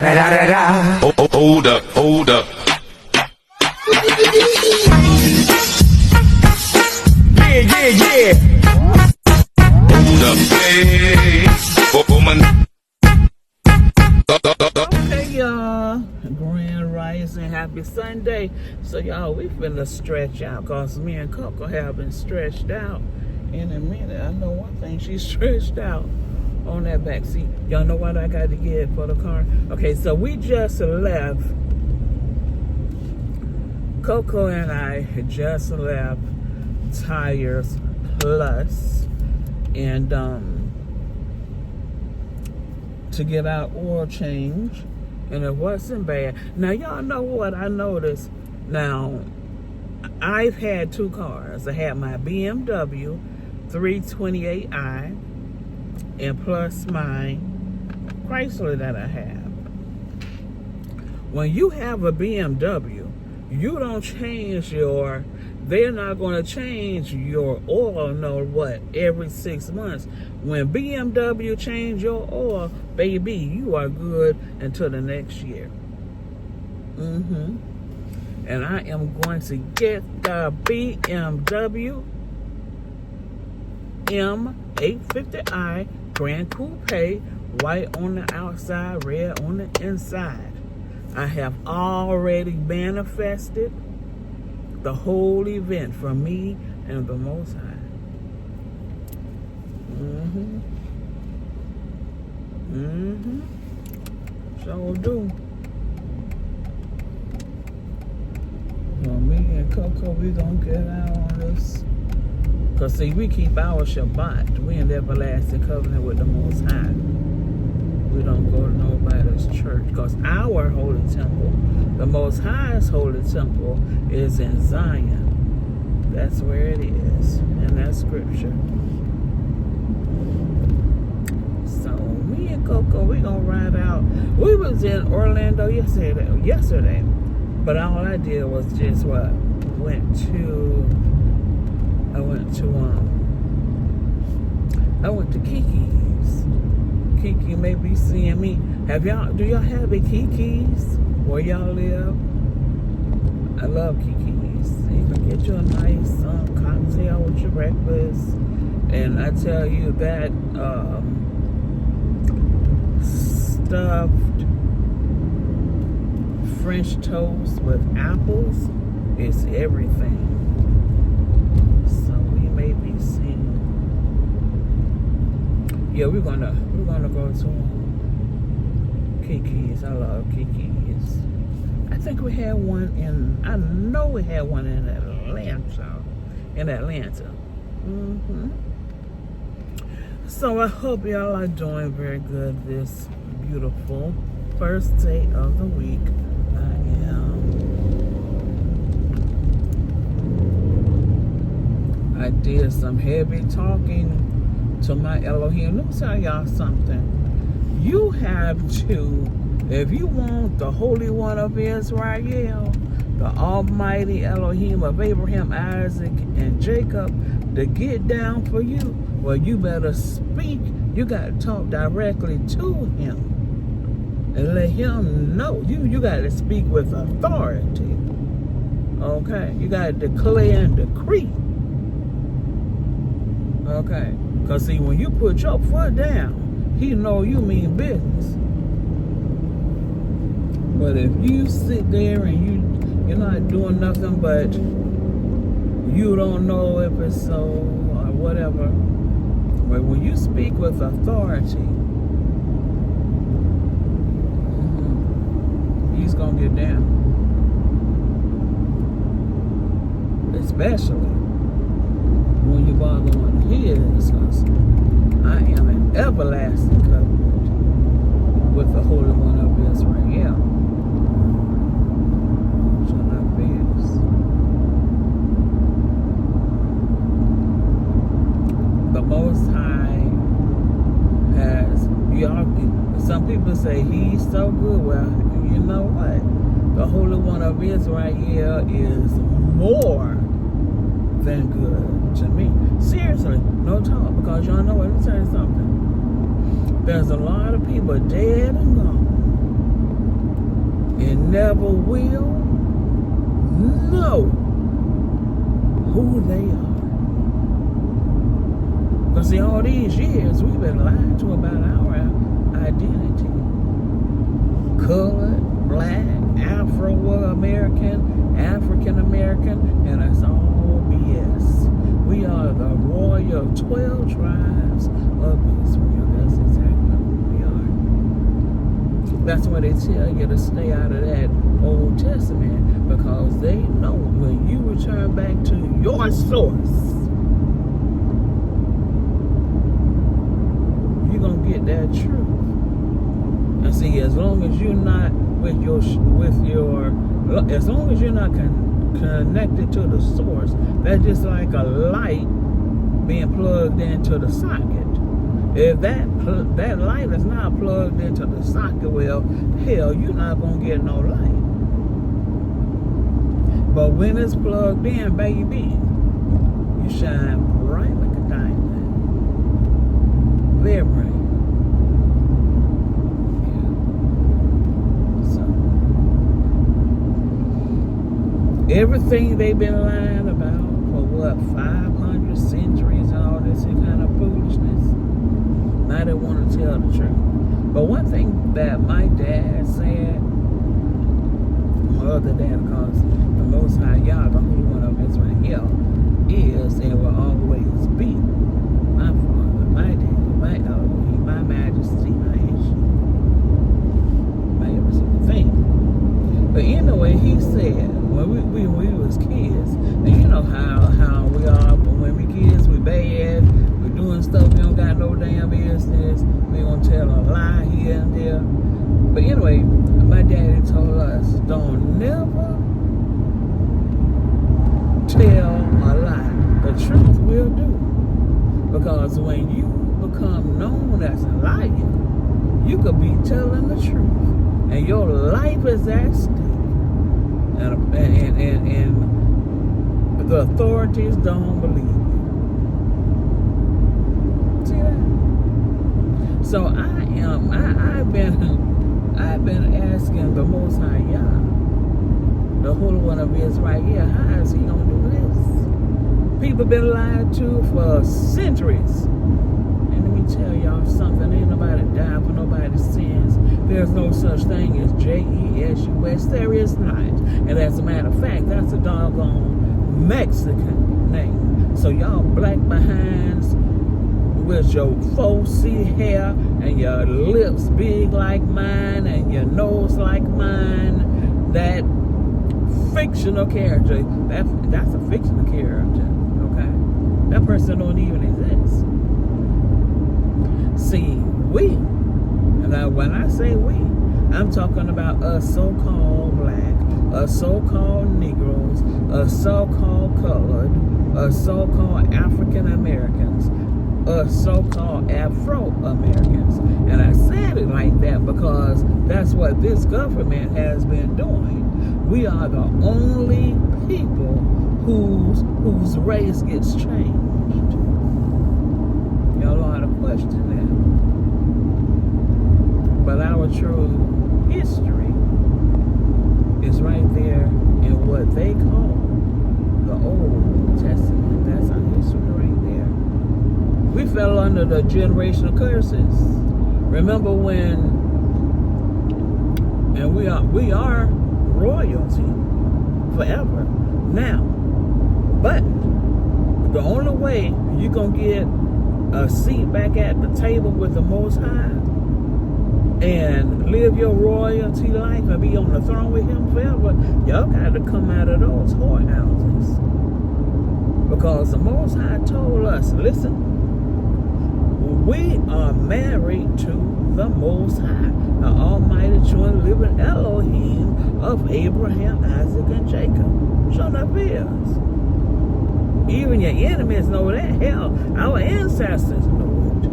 Hold up, hold up. Yeah. Hold up, hey, woman. Okay, y'all. Grand Rising, happy Sunday. So, y'all, we finna stretch out because me and Coco have been stretched out in a minute. I know one thing, she's stretched out on that back seat. Y'all know what I got to get for the car? Okay, so we just left. Coco and I had just left Tires Plus and to get our oil change, and it wasn't bad. Now, y'all know what I noticed? Now, I've had two cars. I had my BMW 328i and plus my Chrysler that I have. When you have a BMW, you don't change they're not going to change your oil, every 6 months. When BMW change your oil, baby, you are good until the next year. And I am going to get the BMW M850i Grand Coupe, white on the outside, red on the inside. I have already manifested the whole event for me and the Most High. Sure do. So me and Coco, we gonna get out on this. Cause see, we keep our Shabbat. We in everlasting covenant with the Most High. We don't go to nobody's church. Because our holy temple, the Most High's holy temple, is in Zion. That's where it is. And that's scripture. So me and Coco, we gonna ride out. We was in Orlando yesterday. But all I did was just I went to Kiki's. Kiki may be seeing me. Do y'all have a Kiki's where y'all live? I love Kiki's. You can get you a nice cocktail with your breakfast. And I tell you that stuffed French toast with apples is everything. So we may be seeing. Yeah, we're gonna go to Kiki's. I love Kiki's. I think we had one I know we had one in Atlanta. So I hope y'all are doing very good this beautiful first day of the week. I did some heavy talking to my Elohim. Let me tell y'all something. You have to, if you want the Holy One of Israel, the Almighty Elohim of Abraham, Isaac, and Jacob, to get down for you, well, you better speak. You got to talk directly to him and let him know. You got to speak with authority. Okay? You got to declare and decree. Okay? Because see, when you put your foot down, he know you mean business. But if you sit there and you're not doing nothing but you don't know if it's so or whatever, but when you speak with authority, he's going to get down. Especially when you bother on his, because I am an everlasting covenant with the Holy One of Israel. Shall not pass. The Most High has, some people say he's so good. Well, you know what? The Holy One of Israel is more than good to me. Seriously, no talk, because y'all know what, let me tell you something. There's a lot of people dead and gone never will know who they are. Because see, all these years we've been lied to about our identity. Colored, black, Afro-American, African-American, and it's all BS. We are the royal 12 tribes of Israel. That's exactly who we are. That's why they tell you to stay out of that Old Testament, because they know when you return back to your source, you're going to get that truth. And see, as long as you're not as long as you're not connected to the source, that's just like a light being plugged into the socket. If that light is not plugged into the socket, well, hell, you're not gonna get no light. But when it's plugged in, baby, you shine bright like a diamond. Very bright. Everything they've been lying about for what, 500 centuries and all this kind of foolishness. Now they want to tell the truth. But one thing that my dad said, my other dad, because the Most High Yah, the Holy One of Israel, is and will always be my Father, my Daddy, my Elohim, my Majesty, my Issue, my every single thing. But anyway, he said, when we was kids, and you know how we are, but when we kids, we bad, we doing stuff we don't got no damn business, we gonna tell a lie here and there. But anyway, my daddy told us, don't never tell a lie. The truth will do. Because when you become known as a liar, you could be telling the truth, and your life is at stake. And the authorities don't believe you. See that? So I've been asking the Most High Yah, the Holy One of Israel, how is he gonna do this? People been lied to for centuries. And let me tell y'all something, ain't nobody died for nobody's sins. There's no such thing as J-E-S-U-S. There is not. And as a matter of fact, that's a doggone Mexican name. So y'all black behinds with your 4C hair and your lips big like mine and your nose like mine, that fictional character, that's a fictional character, okay? That person don't even exist. See, we, now when I say we, I'm talking about us so-called black, us so-called Negroes, us so-called colored, us so-called African Americans, us so-called Afro-Americans. And I said it like that because that's what this government has been doing. We are the only people whose race gets changed. Y'all ought to question that. But our true history is right there in what they call the Old Testament. That's our history right there. We fell under the generational curses. Remember when, and we are royalty forever now. But the only way you're going to get a seat back at the table with the Most High and live your royalty life and be on the throne with him forever, y'all got to come out of those whorehouses. Because the Most High told us, listen, we are married to the Most High, the Almighty true and living Elohim of Abraham, Isaac, and Jacob. Sure enough is. Even your enemies know that. Hell, our ancestors know it.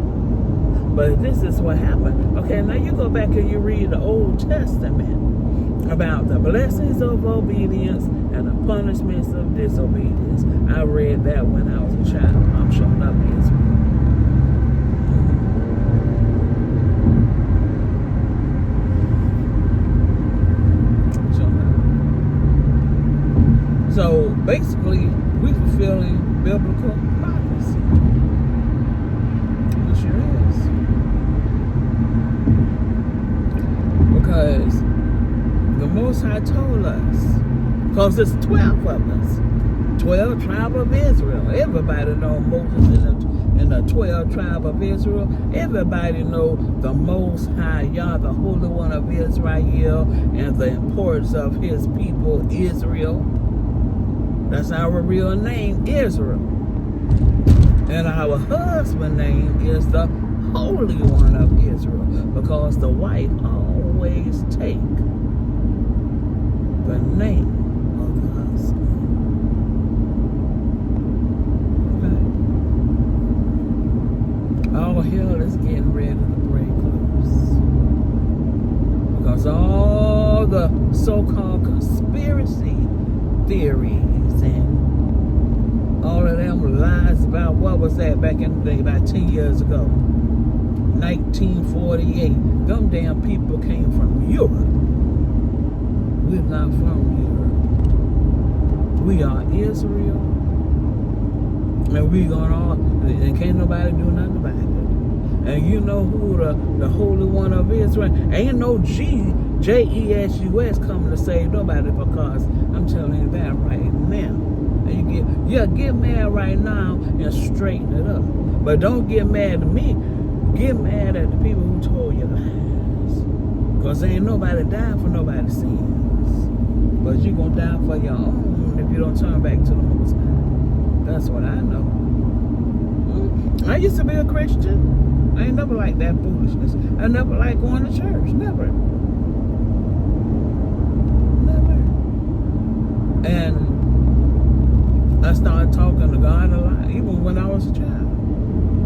But this is what happened. Okay, now you go back and you read the Old Testament about the blessings of obedience and the punishments of disobedience. I read that when I was a child. I'm showing up this week. So basically, we fulfilling biblical prophecy. It sure is. Because the Most High told us, because there's 12 of us, 12 tribe of Israel. Everybody know Moses in the 12 tribe of Israel. Everybody know the Most High, Yah, the Holy One of Israel, and the importance of his people, Israel. That's our real name, Israel. And our husband name is the Holy One of Israel, because the wife always take the name of the husband. Okay. All hell is getting ready to break loose, because all the so-called conspiracy theories and all of them lies about, what was that back in the day, about 10 years ago, 1948. Them damn people came from Europe. We're not from Europe. We are Israel. And we gonna all, and can't nobody do nothing about it. And you know who the Holy One of Israel? Ain't no Jesus coming to save nobody, because I'm telling you that right now. And get mad right now and straighten it up. But don't get mad at me. Get mad at the people who told you lies. Because ain't nobody dying for nobody's sins. But you gonna die for your own if you don't turn back to the Most High. That's what I know. I used to be a Christian. I ain't never liked that foolishness. I never liked going to church. Never. And I started talking to God a lot, even when I was a child.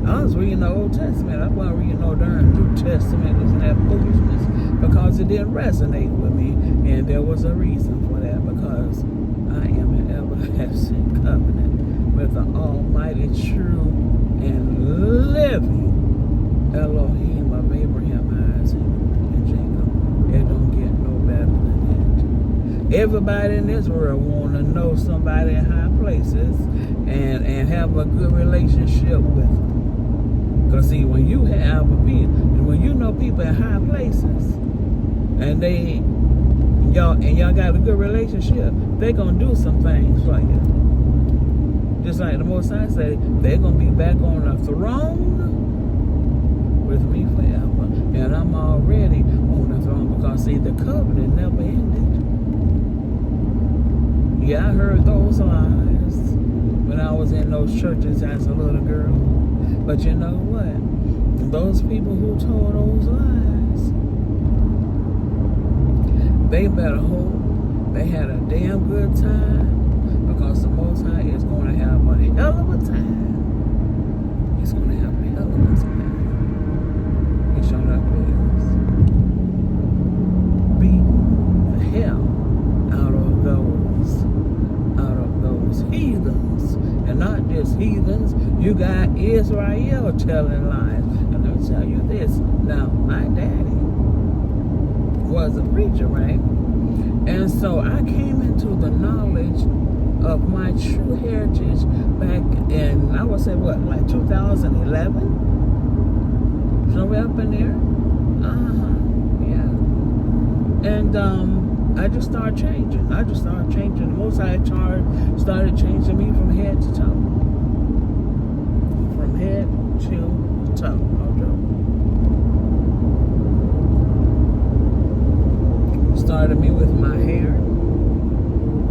I was reading the Old Testament. I wasn't reading no darn New Testament and that foolishness, because it didn't resonate with me. And there was a reason for that, because I am an everlasting covenant with the Almighty, true, and living Elohim of Abraham, Isaac, and Jacob. It don't get no better than that. Everybody in this world want to know somebody in high places and have a good relationship with them. Because see, when you know people in high places, and y'all got a good relationship, they gonna do some things for you. Just like the Most High said, they're gonna be back on the throne with me forever. And I'm already on the throne, because see, the covenant never ended. Yeah, I heard those lies when I was in those churches as a little girl. But you know what? Those people who told those lies, they better hope they had a damn good time, because the Most High is going to have a hell of a time. He's going to have a hell of a time. He showed up is beating the hell out of those heathens. And not just heathens, you got Israel telling lies. And let me tell you this. Now, my daddy was a preacher, right? And so I came into the knowledge of my true heritage back in, I would say, what, like 2011? Somewhere up in there? Yeah. And I just started changing. The Most High started changing me from head to toe. From head to toe. No joke. Started me with my hair.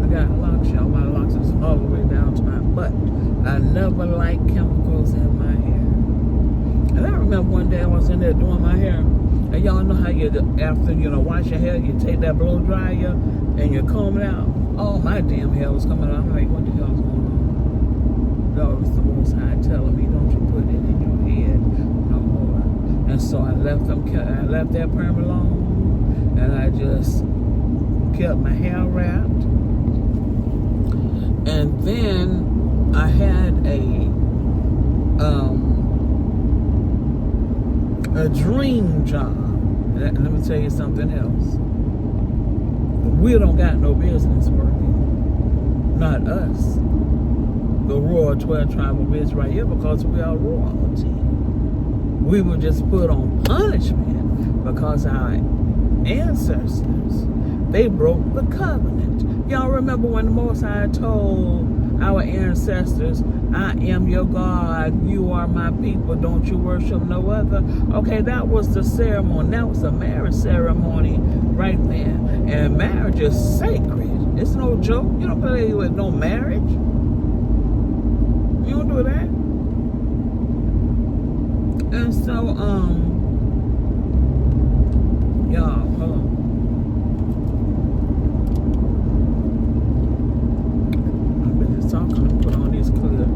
I got locks, y'all. My locks is all the way down to my butt. I never liked chemicals in my hair. And I remember one day I was in there doing my hair. And y'all know how you, after, wash your hair, you take that blow dryer and you comb it out. All my damn hair was coming out. I'm like, what the hell's going on? That was the Most High telling me, don't you put it in your head no more. And so I left that perm alone, and I just kept my hair wrapped. And then I had a dream job. Let me tell you something else. We don't got no business working. not us, the royal 12 tribe of Israel, because we are royalty. We were just put on punishment because our ancestors, they broke the covenant. Y'all remember when the Most High told our ancestors, I am your God, you are my people, don't you worship no other? Okay, that was the ceremony. That was the marriage ceremony right there. And marriage is sacred. It's no joke. You don't play with no marriage. You don't do that. And so, y'all, hold on. I've been just talking to put on these clear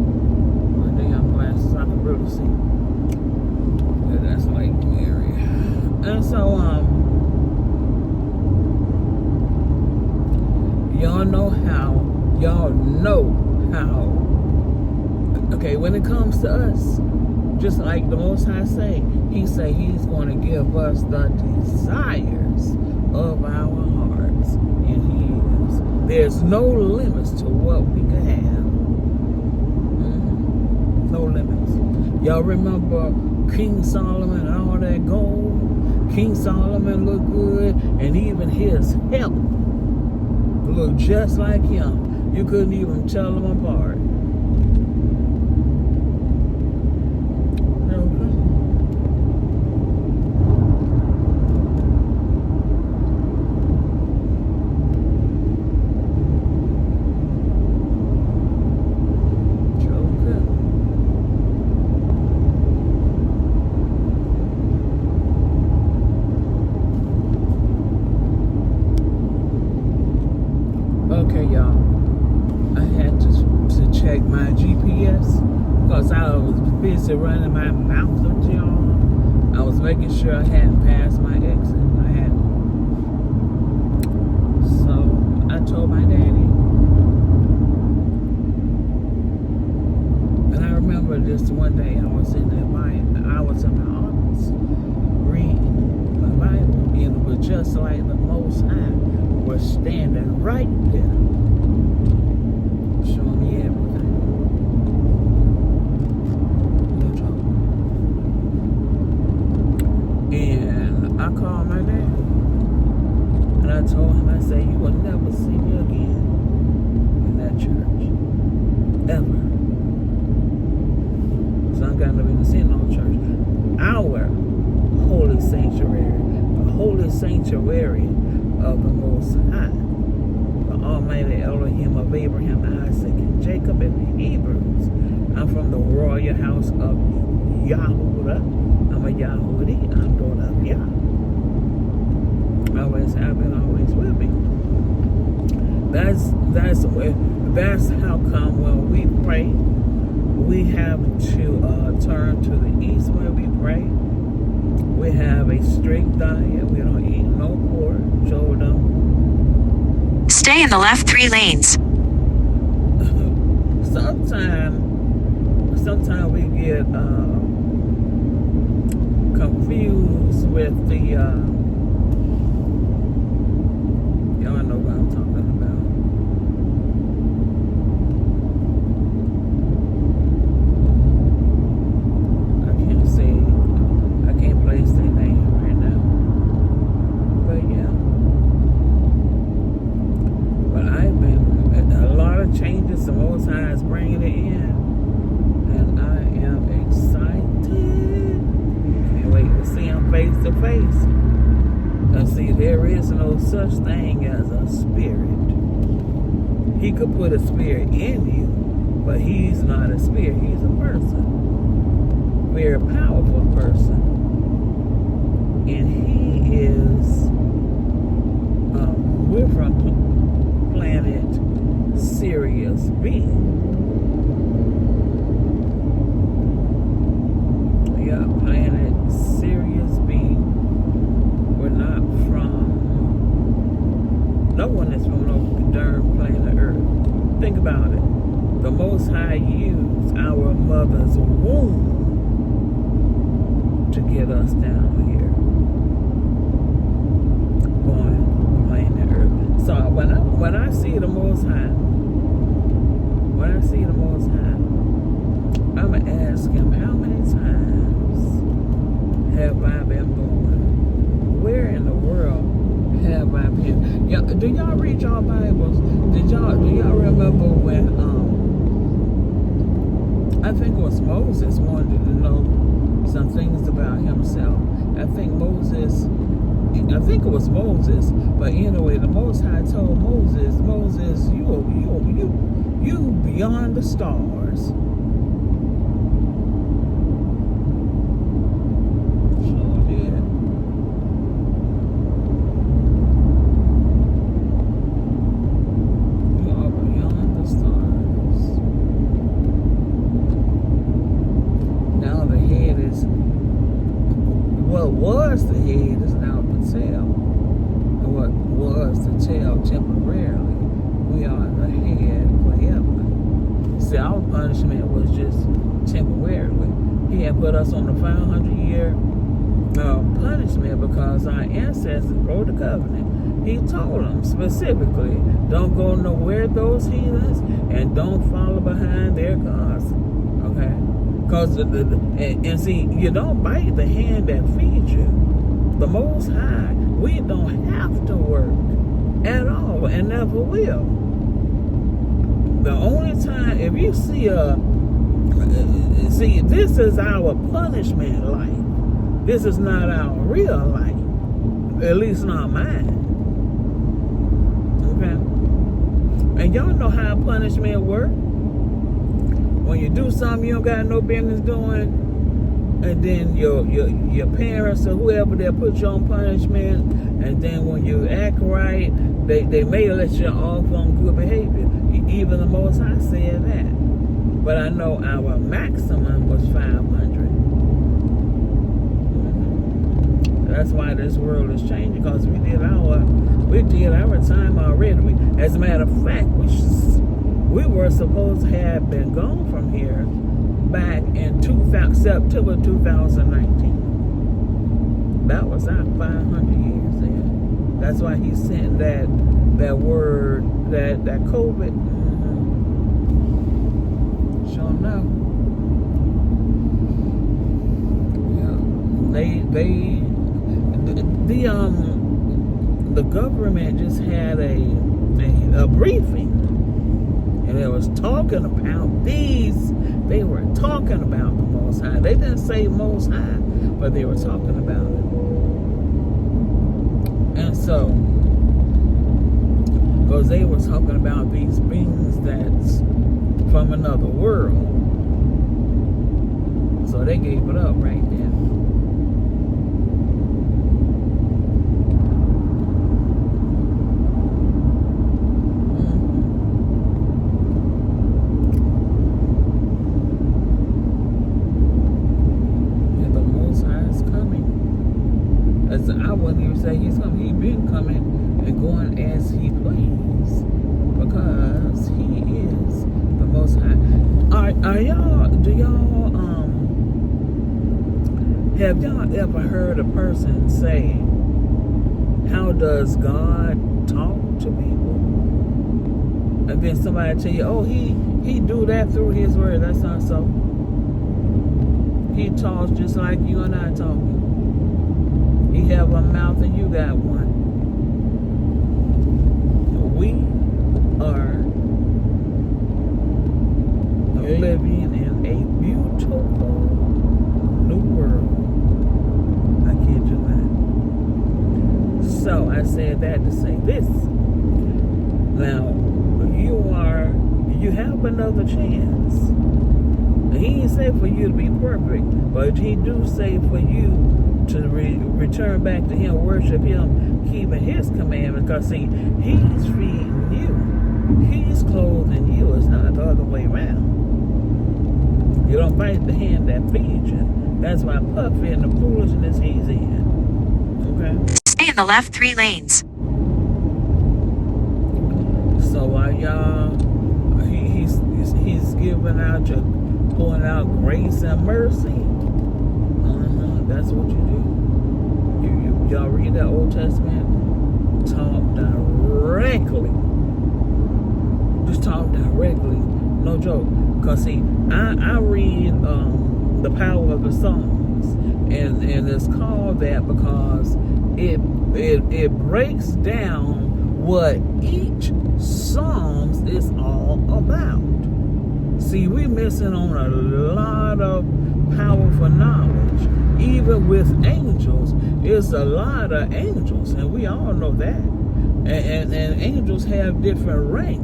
damn glasses I can really see. Yeah, that's like area. And so, y'all know how, okay, when it comes to us, just like the Most High say, he say he's going to give us the desires of our hearts. And he is. There's no limits to what we can have. No limits. Y'all remember King Solomon and all that gold? King Solomon looked good, and even his health looked just like him. You couldn't even tell them apart. Okay, y'all. I had to check my GPS because I was busy running my mouth up to y'all. I was making sure I hadn't passed my exit. I hadn't. So I told my daddy. And I remember this one day I was in my office reading my Bible, and it was just like the Most High was standing right there, showing me everything. No joke. And I called my dad, and I told him, I said, you will never see me again in that church, ever. So I'm gonna be seeing no church. Our holy sanctuary, the holy sanctuary of the Most High, the Almighty Elohim of Abraham, Isaac, and Jacob, and the Hebrews. I'm from the royal house of Yahudah. I'm a Yahudi. I'm daughter of Yah. Always have been, always will be. That's how come when we pray, we have to turn to the east when we pray. We have a strict diet. We don't eat no pork. Joe don't. Stay in the left 3 lanes. Sometimes we get confused with the y'all know what I'm talking about. I can't place their name right now. But yeah. But I've been a lot of changes. The Most High is bringing it in, and I am excited. Can't wait to see him face to face. And see, there is no such thing as a spirit. He could put a spirit in you, but he's not a spirit. He's a person. Very powerful person. And he is, we're from planet Sirius B. Yeah, planet Sirius B. We're not from, no one is from no darn planet Earth. Think about it. The Most High used our mother's womb to get us down here on planet Earth. So when I see the Most High, when I see the Most High, I'm going to ask him, how many times have I been born? Where in the world have I been? Do y'all read y'all Bibles? Do y'all remember when I think it was Moses wanted to know some things about himself. I think it was Moses, but anyway, the Most High told Moses, you beyond the stars. Sure did. You are beyond the stars. Now the head is, what was the head is now the tail. And what was the tail temporarily, we are the head forever. See, our punishment was just temporarily. He had put us on the 500-year punishment because our ancestors broke the covenant. He told them specifically, don't go nowhere those heathens and don't follow behind their gods. Okay? Because and see, you don't bite the hand that feeds you. The Most High, we don't have to work at all and never will. The only time, if you see this is our punishment life. This is not our real life. At least not mine. Okay? And y'all know how punishment works. When you do something you don't got no business doing, and then your parents or whoever, they'll put you on punishment, and then when you act right, they may let you off on good behavior. Even the Most High said that. But I know our maximum was 500. That's why this world is changing, because we did our time already. As a matter of fact, we were supposed to have been gone from here back in September 2019. That was our 500 years in. That's why he sent that word, that COVID. Sure enough. Yeah. The government just had a briefing. And they was talking about these. They were talking about the Most High. They didn't say Most High, but they were talking about it. And so, because they were talking about these beings that's from another world. So they gave it up right there. I wouldn't even say he's coming. He's been coming and going as he please, because he is the Most High. Have y'all ever heard a person say, how does God talk to people? And then somebody tell you, oh, he do that through his word. That's not so. He talks just like you and I talk. He have a mouth and you got one. We are living in a beautiful new world. I kid you not. So I said that to say this. Now, you have another chance. He ain't say for you to be perfect, but he do say for you to return back to him, worship him, keeping his commandments. Because see, he's feeding you, he's clothing you. It's not the other way around. You don't bite the hand that feeds you. That's why Puffy and the foolishness he's in. Okay? Stay in the left 3 lanes. So while y'all, he's giving out, pouring out grace and mercy. That's what you do. Y'all read that Old Testament, talk directly. Just talk directly. No joke. Cause see, I read The Power of the Songs, and it's called that because it breaks down what each Psalms is all about. See, we're missing on a lot of powerful knowledge. Even with angels, it's a lot of angels, and we all know that. And angels have different rank.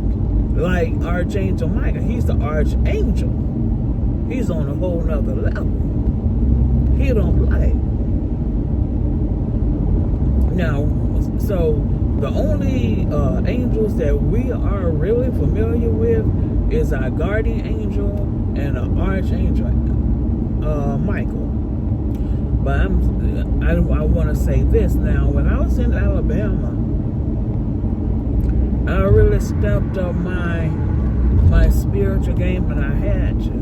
Like Archangel Michael, he's the archangel. He's on a whole nother level. He don't play. Now, so the only angels that we are really familiar with is our guardian angel and our archangel Michael. But I want to say this now. When I was in Alabama, I really stepped up my spiritual game, and I had to,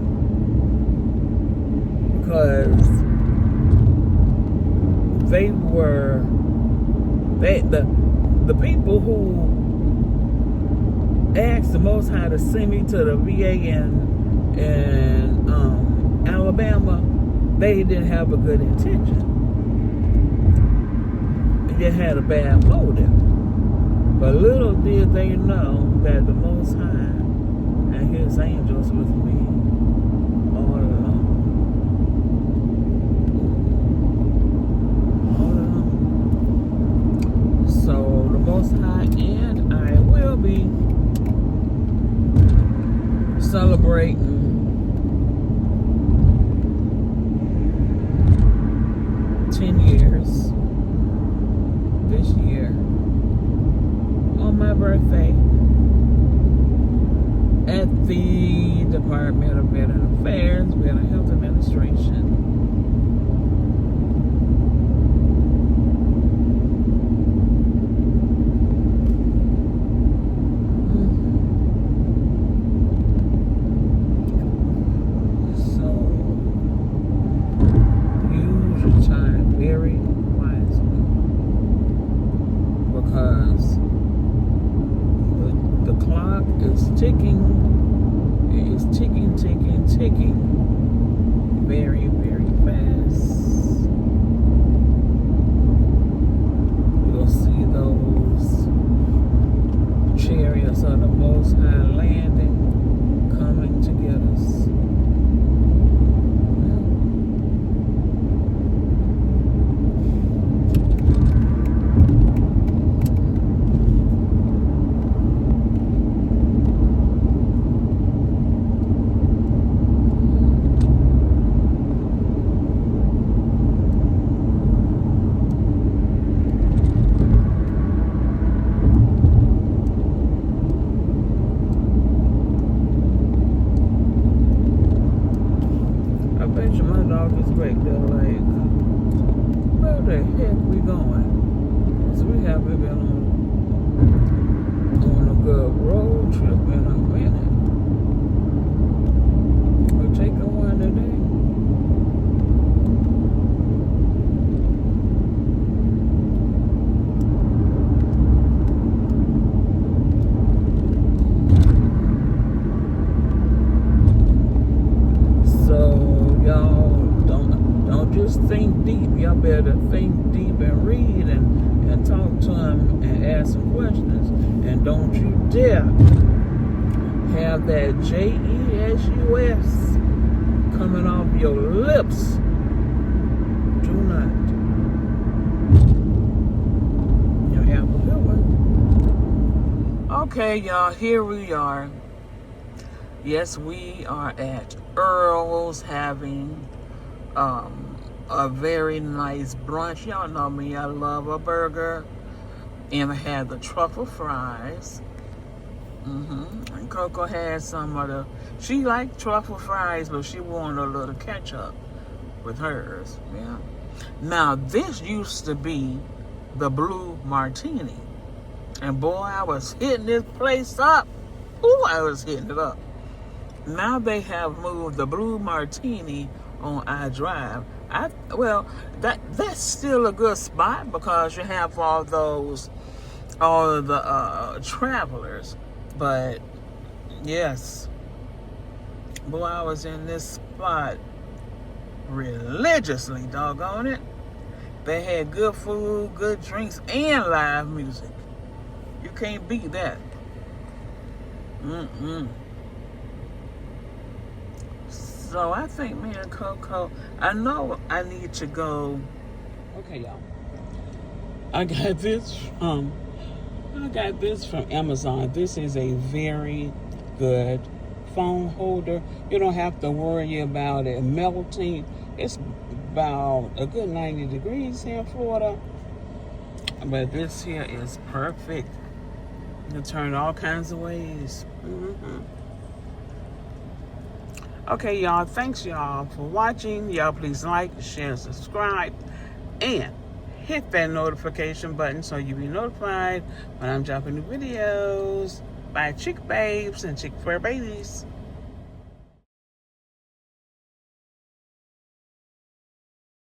because the people who asked the Most High to send me to the VA in Alabama, they didn't have a good intention. They had a bad motive. But little did they know that the Most High and His angels was with me all along. All along. So the Most High and I will be celebrating 10 years this year on my birthday at the Department of Veteran Affairs, Veteran Health Administration. Ticking very, very fast. We'll see those chariots of the Most High landing, coming to get us. Think deep. Y'all better think deep and read and talk to him and ask some questions. And don't you dare have that JESUS coming off your lips. Do not. You have a good one. Okay, y'all, here we are. Yes, we are at Earl's having a very nice brunch. Y'all know me, I love a burger. And I had the truffle fries. And Coco had some of the, she liked truffle fries, but she wanted a little ketchup with hers. Yeah. Now, this used to be the blue martini. And boy, I was hitting this place up. Ooh, I was hitting it up. Now they have moved the blue martini on I-Drive. That's still a good spot because you have all of the travelers. But yes, Boy, I was in this spot religiously, doggone it. They had good food, good drinks, and live music. You can't beat that. So I think me and Coco, I know I need to go. Okay, y'all. I got this from Amazon. This is a very good phone holder. You don't have to worry about it melting. It's about a good 90 degrees here in Florida. But this here is perfect. You can turn all kinds of ways. Okay, y'all. Thanks, y'all, for watching. Y'all, please like, share, subscribe, and hit that notification button so you'll be notified when I'm dropping new videos. Bye, chick babes and chick fur babies.